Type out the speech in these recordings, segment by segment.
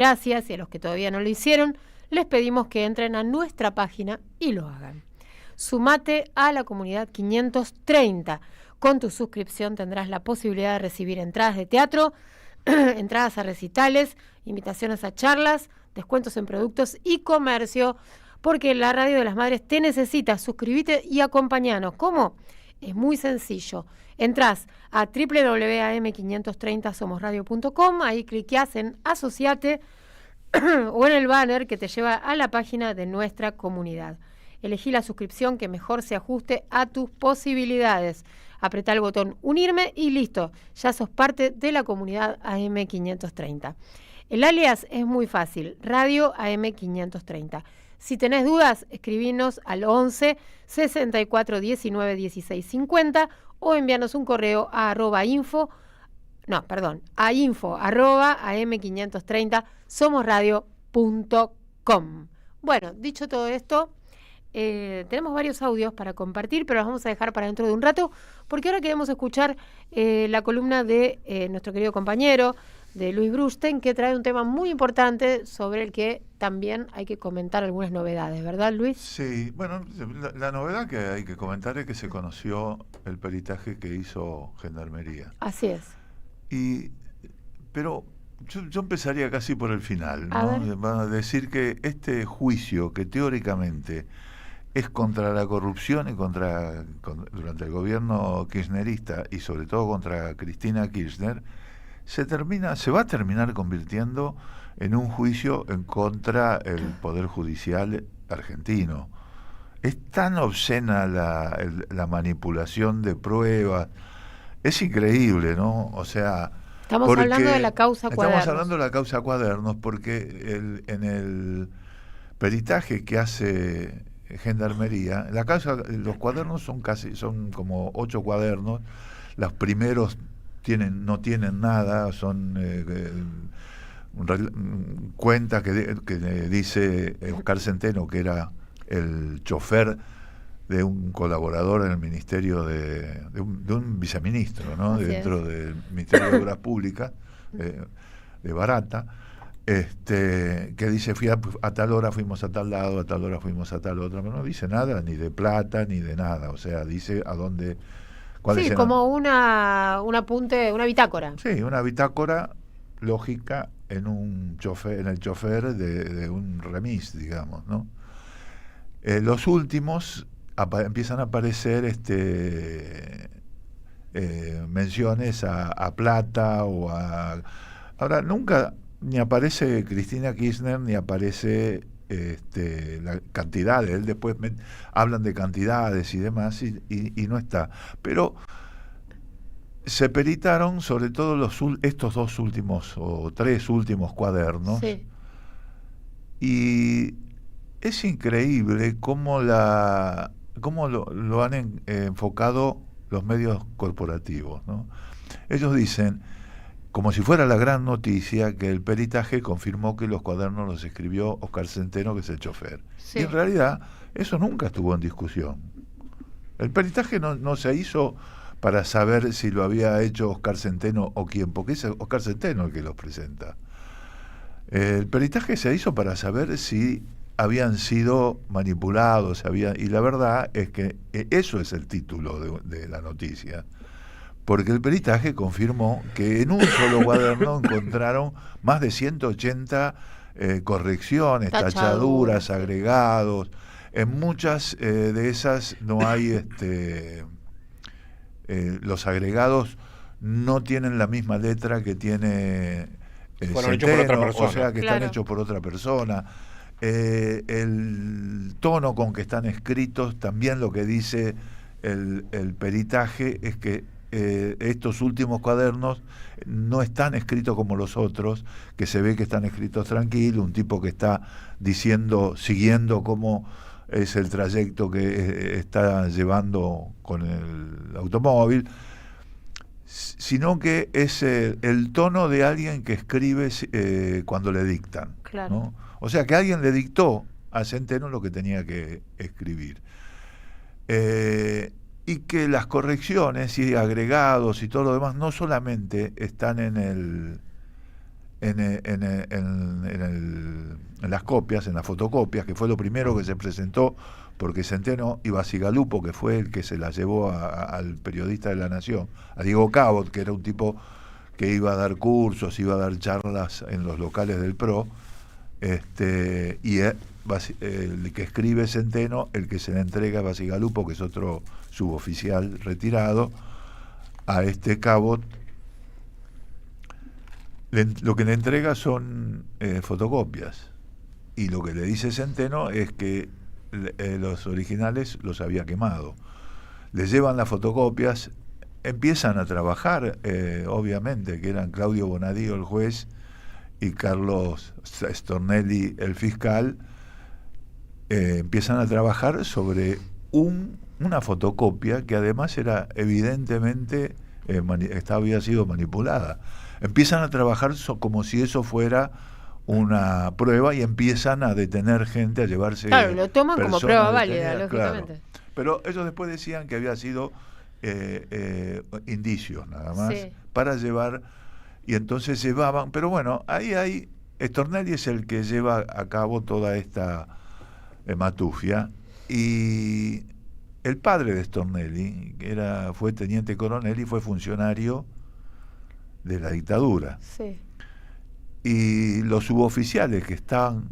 Gracias, y a los que todavía no lo hicieron, les pedimos que entren a nuestra página y lo hagan. Sumate a la comunidad 530. Con tu suscripción tendrás la posibilidad de recibir entradas de teatro, entradas a recitales, invitaciones a charlas, descuentos en productos y comercio, porque la Radio de las Madres te necesita. Suscríbete y acompáñanos. ¿Cómo? Es muy sencillo. Entrás a www.am530somosradio.com, ahí cliqueás en Asociate o en el banner que te lleva a la página de nuestra comunidad. Elegí la suscripción que mejor se ajuste a tus posibilidades. Apretá el botón Unirme y listo, ya sos parte de la comunidad AM530. El alias es muy fácil, Radio AM530. Si tenés dudas, escribinos al 11 64 19 16 50 o envíanos un correo a info@am530somosradio.com. Bueno, dicho todo esto, tenemos varios audios para compartir, pero los vamos a dejar para dentro de un rato, porque ahora queremos escuchar la columna de nuestro querido compañero, de Luis Brustein, que trae un tema muy importante sobre el que también hay que comentar algunas novedades, ¿verdad, Luis? Sí, bueno, la novedad que hay que comentar es que se conoció el peritaje que hizo Gendarmería. Así es. Pero yo empezaría casi por el final, A ¿no? ver. Van a decir que este juicio, que teóricamente es contra la corrupción y durante el gobierno kirchnerista y sobre todo contra Cristina Kirchner, se va a terminar convirtiendo en un juicio en contra el Poder Judicial argentino. Es tan obscena la manipulación de pruebas, es increíble, ¿no? O sea, Estamos hablando de la causa Cuadernos. Estamos hablando de la causa Cuadernos porque en el peritaje que hace Gendarmería, los cuadernos son como 8 cuadernos. Los primeros no tienen nada, son cuentas que dice Oscar Centeno, que era el chofer de un colaborador en el ministerio de un viceministro, ¿no? Dentro del Ministerio de Obras Públicas, de Barata, que dice, a tal hora fuimos a tal lado, a tal hora fuimos a tal otra, pero no dice nada, ni de plata, ni de nada, o sea, dice a dónde... Sí, como un apunte, una bitácora. Sí, una bitácora lógica en el chofer de un remis, digamos, ¿no? Los últimos empiezan a aparecer menciones a plata o a... Ahora, nunca ni aparece Cristina Kirchner ni aparece la cantidad. Él después hablan de cantidades y demás y no está. Pero se peritaron sobre todo estos 2 últimos o 3 últimos cuadernos. Sí. Y es increíble cómo lo han enfocado los medios corporativos, ¿no? Ellos dicen, como si fuera la gran noticia, que el peritaje confirmó que los cuadernos los escribió Oscar Centeno, que es el chofer. Sí. Y en realidad eso nunca estuvo en discusión. El peritaje no se hizo para saber si lo había hecho Oscar Centeno o quién, porque es Oscar Centeno el que los presenta. El peritaje se hizo para saber si habían sido manipulados, y la verdad es que eso es el título de la noticia, porque el peritaje confirmó que en un solo cuaderno encontraron más de 180 correcciones, tachaduras, agregados. En muchas de esas no hay los agregados no tienen la misma letra que tiene fueron hechos por otra persona. O sea que están hechos por otra persona. El tono con que están escritos, también lo que dice el peritaje es que estos últimos cuadernos no están escritos como los otros, que se ve que están escritos tranquilos, un tipo que está siguiendo cómo es el trayecto que está llevando con el automóvil, sino que es el tono de alguien que escribe cuando le dictan, claro, ¿no? O sea que alguien le dictó a Centeno lo que tenía que escribir. Y que las correcciones y agregados y todo lo demás no solamente están en en las copias, en las fotocopias, que fue lo primero que se presentó, porque Centeno y Bacigalupo, que fue el que se la llevó al periodista de La Nación, a Diego Cabot, que era un tipo que iba a dar cursos, iba a dar charlas en los locales del PRO, y el que escribe Centeno, el que se le entrega a Bacigalupo, que es otro suboficial retirado, a Cabot, lo que le entrega son fotocopias, y lo que le dice Centeno es que los originales los había quemado. Le llevan las fotocopias, empiezan a trabajar, obviamente, que eran Claudio Bonadío, el juez, y Carlos Stornelli, el fiscal, empiezan a trabajar sobre una fotocopia que además era evidentemente había sido manipulada. Empiezan a trabajar como si eso fuera una prueba y empiezan a detener gente, a llevarse... Claro, lo toman como prueba válida, lógicamente. Claro. Pero ellos después decían que había sido indicios nada más, sí, para llevar, y entonces llevaban, pero bueno, ahí Stornelli es el que lleva a cabo toda esta matufia, y el padre de Stornelli fue teniente coronel y fue funcionario de la dictadura. Sí. Y los suboficiales que están,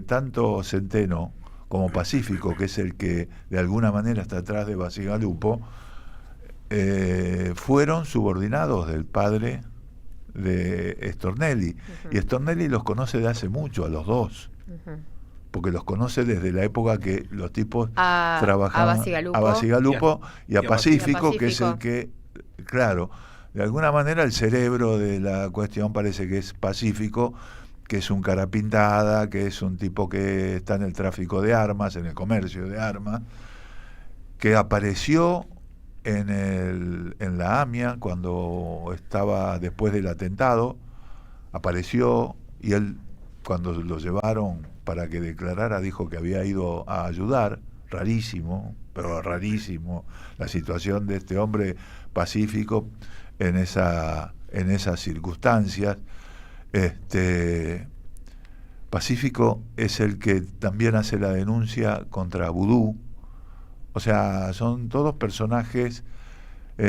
tanto Centeno como Pacífico, que es el que de alguna manera está atrás de Bacigalupo, fueron subordinados del padre de Stornelli. Uh-huh. Y Stornelli los conoce de hace mucho, a los dos. Uh-huh. Porque los conoce desde la época que los tipos trabajaban a Bacigalupo y a Pacífico, que es el que, claro, de alguna manera el cerebro de la cuestión parece que es Pacífico, que es un cara pintada, que es un tipo que está en el tráfico de armas, en el comercio de armas, que apareció en la AMIA cuando estaba después del atentado, apareció, y él, cuando lo llevaron para que declarara, dijo que había ido a ayudar. Rarísimo, pero rarísimo la situación de este hombre Pacífico en esas circunstancias. Pacífico es el que también hace la denuncia contra Vudú. O sea, son todos personajes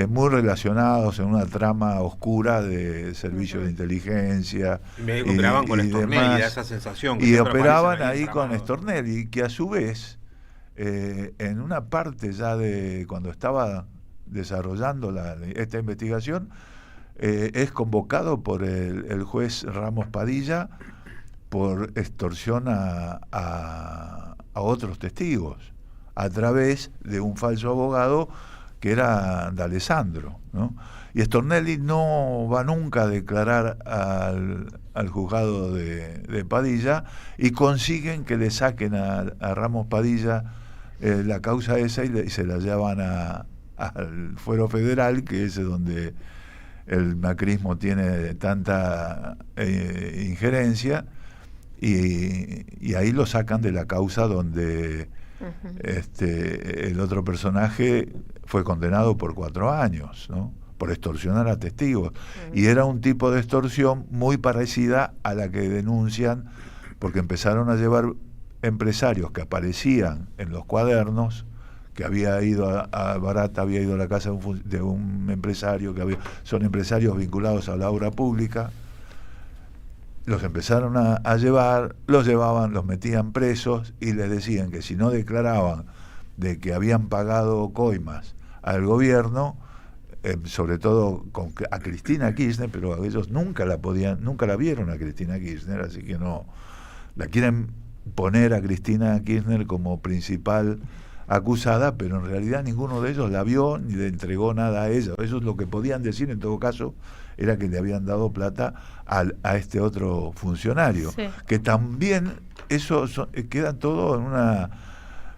muy relacionados en una trama oscura de servicios de inteligencia. Y me operaban con Stornelli, esa sensación. Y operaban ahí con Stornelli, que a su vez, en una parte ya de cuando estaba desarrollando esta investigación, es convocado por el juez Ramos Padilla por extorsión a otros testigos, a través de un falso abogado que era D'Alessandro, ¿no? Y Stornelli no va nunca a declarar al juzgado de Padilla, y consiguen que le saquen a Ramos Padilla la causa esa y se la llevan al fuero federal, que es donde el macrismo tiene tanta injerencia, y ahí lo sacan de la causa donde el otro personaje fue condenado por 4 años, ¿no? Por extorsionar a testigos. Y era un tipo de extorsión muy parecida a la que denuncian, porque empezaron a llevar empresarios que aparecían en los cuadernos, que había ido a Barata, había ido a la casa de un empresario, son empresarios vinculados a la obra pública. Los empezaron a llevar, los llevaban, los metían presos y les decían que si no declaraban de que habían pagado coimas al gobierno, sobre todo a Cristina Kirchner, pero ellos nunca la vieron a Cristina Kirchner, así que no la quieren poner a Cristina Kirchner como principal acusada, pero en realidad ninguno de ellos la vio ni le entregó nada a ella. Eso es lo que podían decir en todo caso, era que le habían dado plata a este otro funcionario, sí, que también eso queda todo en una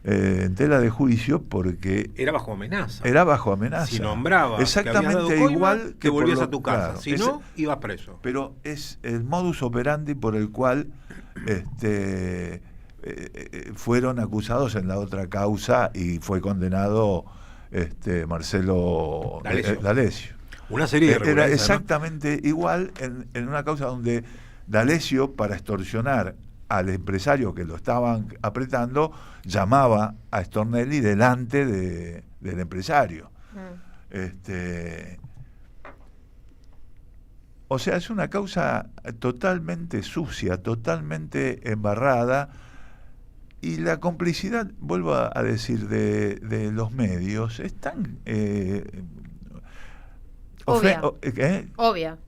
en tela de juicio, porque era bajo amenaza. Si nombraba exactamente que igual que volvías a tu casa, claro, si no ibas preso. Pero es el modus operandi por el cual fueron acusados en la otra causa y fue condenado Marcelo D'Alessio. Una serie de era exactamente, ¿no?, igual en una causa donde D'Alessio, para extorsionar al empresario que lo estaban apretando, llamaba a Stornelli delante del empresario. O sea, es una causa totalmente sucia, totalmente embarrada, y la complicidad, vuelvo a decir, de los medios es tan obvia,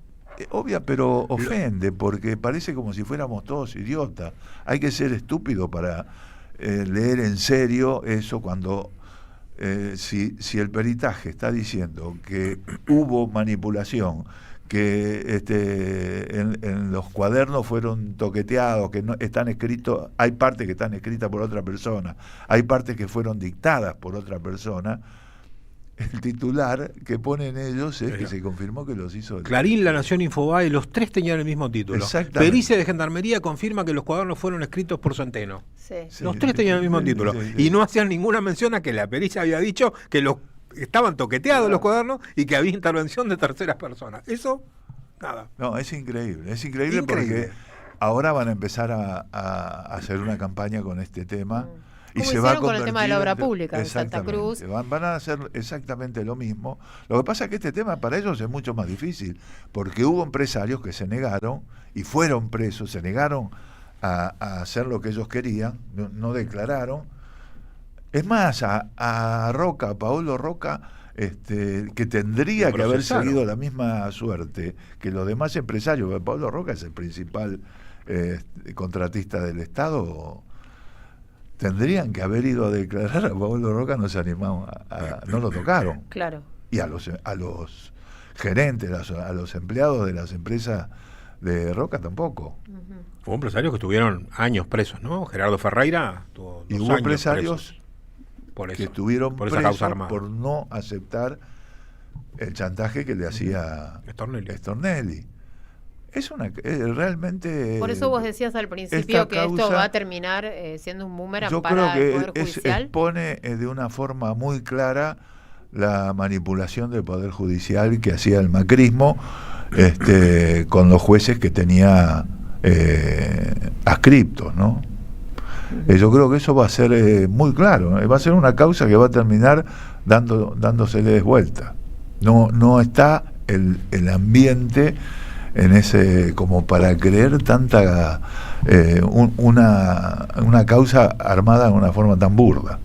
pero ofende, porque parece como si fuéramos todos idiotas. Hay que ser estúpido para leer en serio eso cuando si el peritaje está diciendo que hubo manipulación, que en los cuadernos fueron toqueteados, que no están escritos, hay partes que están escritas por otra persona, hay partes que fueron dictadas por otra persona. El titular que ponen ellos es que se confirmó que los hizo Clarín, La Nación, Infobae, los tres tenían el mismo título. Pericia de Gendarmería confirma que los cuadernos fueron escritos por Centeno. Los tres tenían el mismo título. Y no hacían ninguna mención a que la pericia había dicho que estaban toqueteados los cuadernos y que había intervención de terceras personas. Eso, nada. No, es increíble porque ahora van a empezar a hacer una campaña con este tema. Y se va con el tema de la obra pública en Santa Cruz. Van a hacer exactamente lo mismo. Lo que pasa es que este tema para ellos es mucho más difícil, porque hubo empresarios que se negaron y fueron presos, se negaron a hacer lo que ellos querían, no declararon. Es más, a Paolo Roca, que tendría que haber seguido la misma suerte que los demás empresarios. Paolo Roca es el principal contratista del Estado. Tendrían que haber ido a declarar. A Paolo Roca no se animaron, no lo tocaron. Claro. Y a los gerentes, a los empleados de las empresas de Roca tampoco. Hubo empresarios que estuvieron años presos, ¿no? Gerardo Ferreira tuvo 2 años. Y hubo empresarios que estuvieron presos por no aceptar el chantaje que le hacía Stornelli. Es realmente... Por eso vos decías al principio que esto va a terminar siendo un boomerang para el Poder Judicial. Expone de una forma muy clara la manipulación del Poder Judicial que hacía el macrismo con los jueces que tenía adscriptos, ¿no? Yo creo que eso va a ser muy claro, ¿no? Va a ser una causa que va a terminar dándosele vuelta. No está el ambiente en ese como para creer tanta una causa armada de una forma tan burda.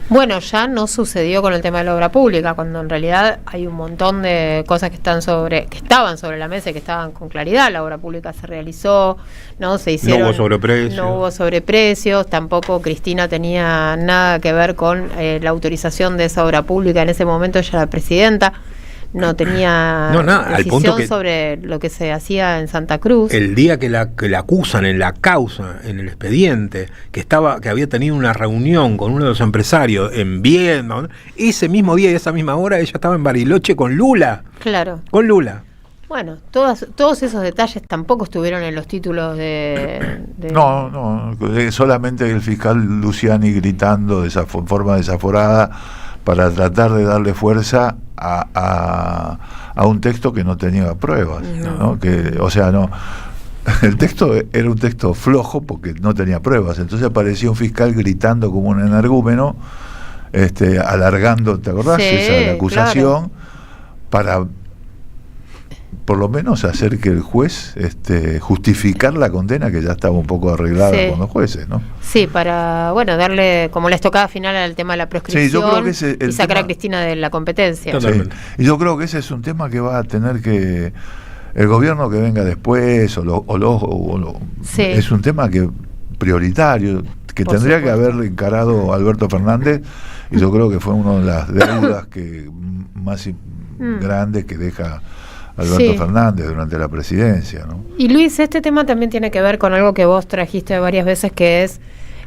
Bueno, ya no sucedió con el tema de la obra pública, cuando en realidad hay un montón de cosas que estaban sobre la mesa y que estaban con claridad. La obra pública se realizó, no se hicieron, no hubo sobreprecios, tampoco Cristina tenía nada que ver con la autorización de esa obra pública. En ese momento ella era presidenta, no tenía decisión sobre lo que se hacía en Santa Cruz. El día que la acusan en la causa, en el expediente, que había tenido una reunión con uno de los empresarios en Viena, ese mismo día y esa misma hora ella estaba en Bariloche con Lula. Claro. Con Lula. Bueno, todos esos detalles tampoco estuvieron en los títulos de... No, solamente el fiscal Luciani gritando de esa forma desaforada para tratar de darle fuerza a un texto que no tenía pruebas, ¿no? El texto era un texto flojo porque no tenía pruebas, entonces aparecía un fiscal gritando como un energúmeno, alargando, ¿te acordás? Esa acusación, claro, para por lo menos hacer que el juez justificar la condena que ya estaba un poco arreglada con los jueces, ¿no? Sí, para, darle como la estocada final al tema de la prescripción, yo creo que y sacar a Cristina de la competencia. Sí. Y yo creo que ese es un tema que va a tener que el gobierno que venga después es un tema que prioritario que por tendría supuesto que haber encarado Alberto Fernández, y yo creo que fue una de las deudas que más grandes que deja Alberto Fernández durante la presidencia, ¿no? Y Luis, este tema también tiene que ver con algo que vos trajiste varias veces, que es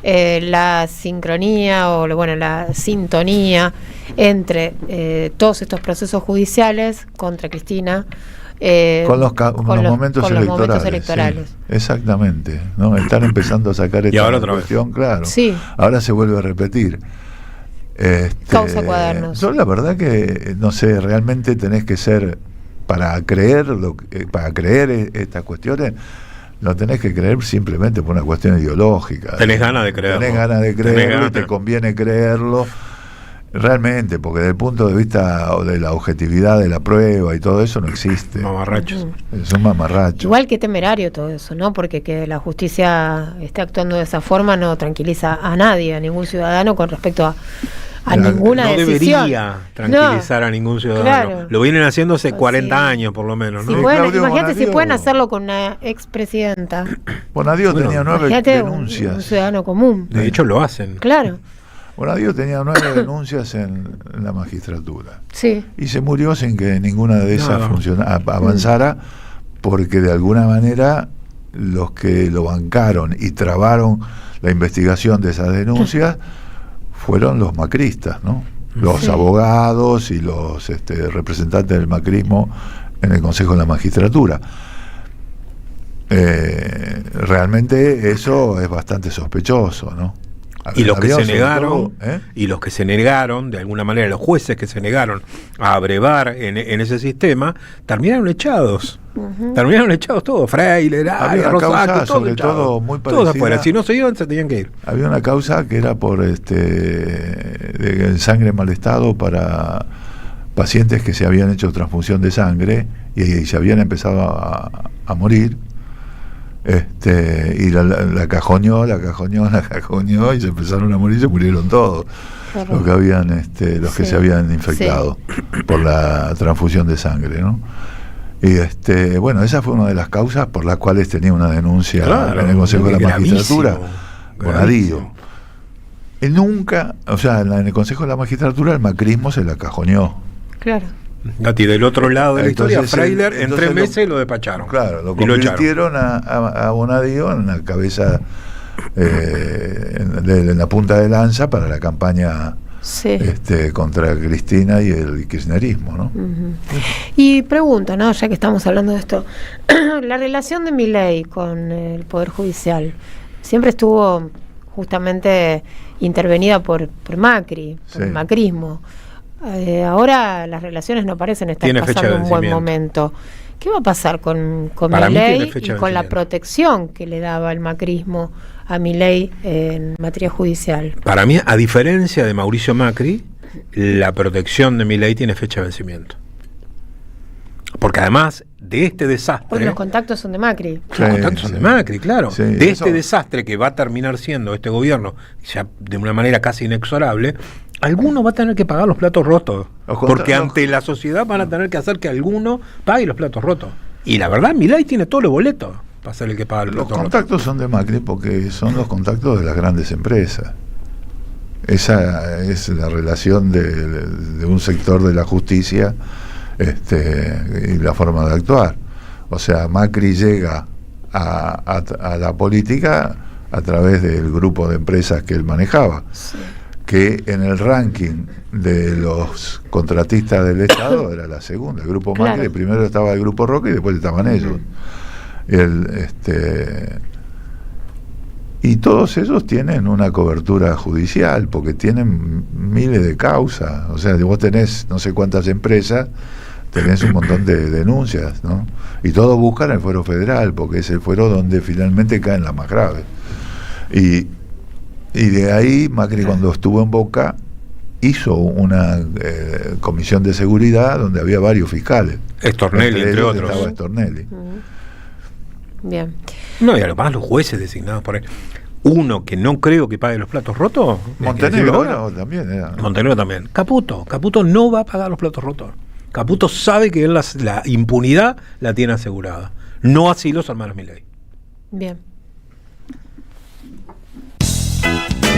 la sincronía o la sintonía entre todos estos procesos judiciales contra Cristina, con los momentos electorales. Sí, exactamente, ¿no? Están empezando a sacar esta cuestión, claro. Sí. Ahora se vuelve a repetir. Causa Cuadernos. Yo la verdad que no sé, realmente tenés que ser para creer estas cuestiones, no tenés que creer simplemente por una cuestión ideológica. Tenés ganas de creerlo. Tenés ganas de creerlo, te conviene creerlo. Realmente, porque desde el punto de vista de la objetividad de la prueba y todo eso no existe. Mamarrachos. Es un mamarracho. Igual que temerario todo eso, ¿no? Porque que la justicia esté actuando de esa forma no tranquiliza a nadie, a ningún ciudadano con respecto a ninguna decisión. No debería tranquilizar a ningún ciudadano. Claro. Lo vienen haciendo hace 40 años por lo menos, ¿no? Imagínate si pueden hacerlo con una expresidenta. Bonadío tenía 9 denuncias. Un ciudadano común. De hecho lo hacen. Claro. Bonadío tenía 9 denuncias en la magistratura. Sí. Y se murió sin que ninguna de esas avanzara, porque de alguna manera los que lo bancaron y trabaron la investigación de esas denuncias fueron los macristas, ¿no? Los abogados y los representantes del macrismo en el Consejo de la Magistratura. Realmente eso es bastante sospechoso, ¿no? Y los que se negaron, y los que se negaron, de alguna manera, los jueces que se negaron a abrevar en ese sistema, terminaron echados. Terminaron echados todos, Freire, Rosato, sobre todo muy parecida. Todos afuera, si no se iban, se tenían que ir. Había una causa que era por de sangre en mal estado para pacientes que se habían hecho transfusión de sangre y se habían empezado a morir. Y la cajoneó y se empezaron a morir, se murieron todos los que habían que se habían infectado por la transfusión de sangre, ¿no? Y bueno, esa fue una de las causas por las cuales tenía una denuncia en el Consejo de la Magistratura, Bonadío. Y nunca, o sea, en el Consejo de la Magistratura el macrismo se la cajoneó. Claro. Gati, del otro lado de la historia, Freiler en 3 meses lo despacharon. Claro, lo convirtieron a Bonadío en la cabeza, en la punta de lanza para la campaña contra Cristina y el kirchnerismo, ¿no? Y pregunto, ¿no? Ya que estamos hablando de esto, la relación de Milei con el Poder Judicial siempre estuvo justamente intervenida por Macri, por el macrismo. Ahora las relaciones no parecen estar pasando un buen momento. ¿Qué va a pasar con Milei y con la protección que le daba el macrismo a Milei en materia judicial? Para mí, a diferencia de Mauricio Macri, la protección de Milei tiene fecha de vencimiento. Porque además de este desastre... Porque los contactos son de Macri. Los contactos son de Macri, claro. Sí, de este desastre que va a terminar siendo este gobierno, ya de una manera casi inexorable, alguno va a tener que pagar los platos rotos. Porque ante la sociedad van a tener que hacer que alguno pague los platos rotos. Y la verdad, Milei tiene todos los boletos para ser el que paga el plato roto. Los contactos son de Macri porque son los contactos de las grandes empresas. Esa es la relación de un sector de la justicia y la forma de actuar. O sea, Macri llega a la política a través del grupo de empresas que él manejaba, que en el ranking de los contratistas del Estado era la segunda. El grupo Macri, primero estaba el grupo Roca y después estaban ellos. Y todos ellos tienen una cobertura judicial porque tienen miles de causas. O sea, vos tenés no sé cuántas empresas, tenés un montón de denuncias, ¿no? Y todos buscan el fuero federal porque es el fuero donde finalmente caen las más graves. Y de ahí Macri, cuando estuvo en Boca, hizo una comisión de seguridad donde había varios fiscales. Stornelli, entre otros. Estaba Stornelli. Bien. No, y además los jueces designados por él. Uno que no creo que pague los platos rotos. Montenegro también era. Montenegro también. Caputo no va a pagar los platos rotos. Caputo sabe que él la impunidad la tiene asegurada. No así los hermanos Milei. Bien.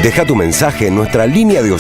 Deja tu mensaje en nuestra línea de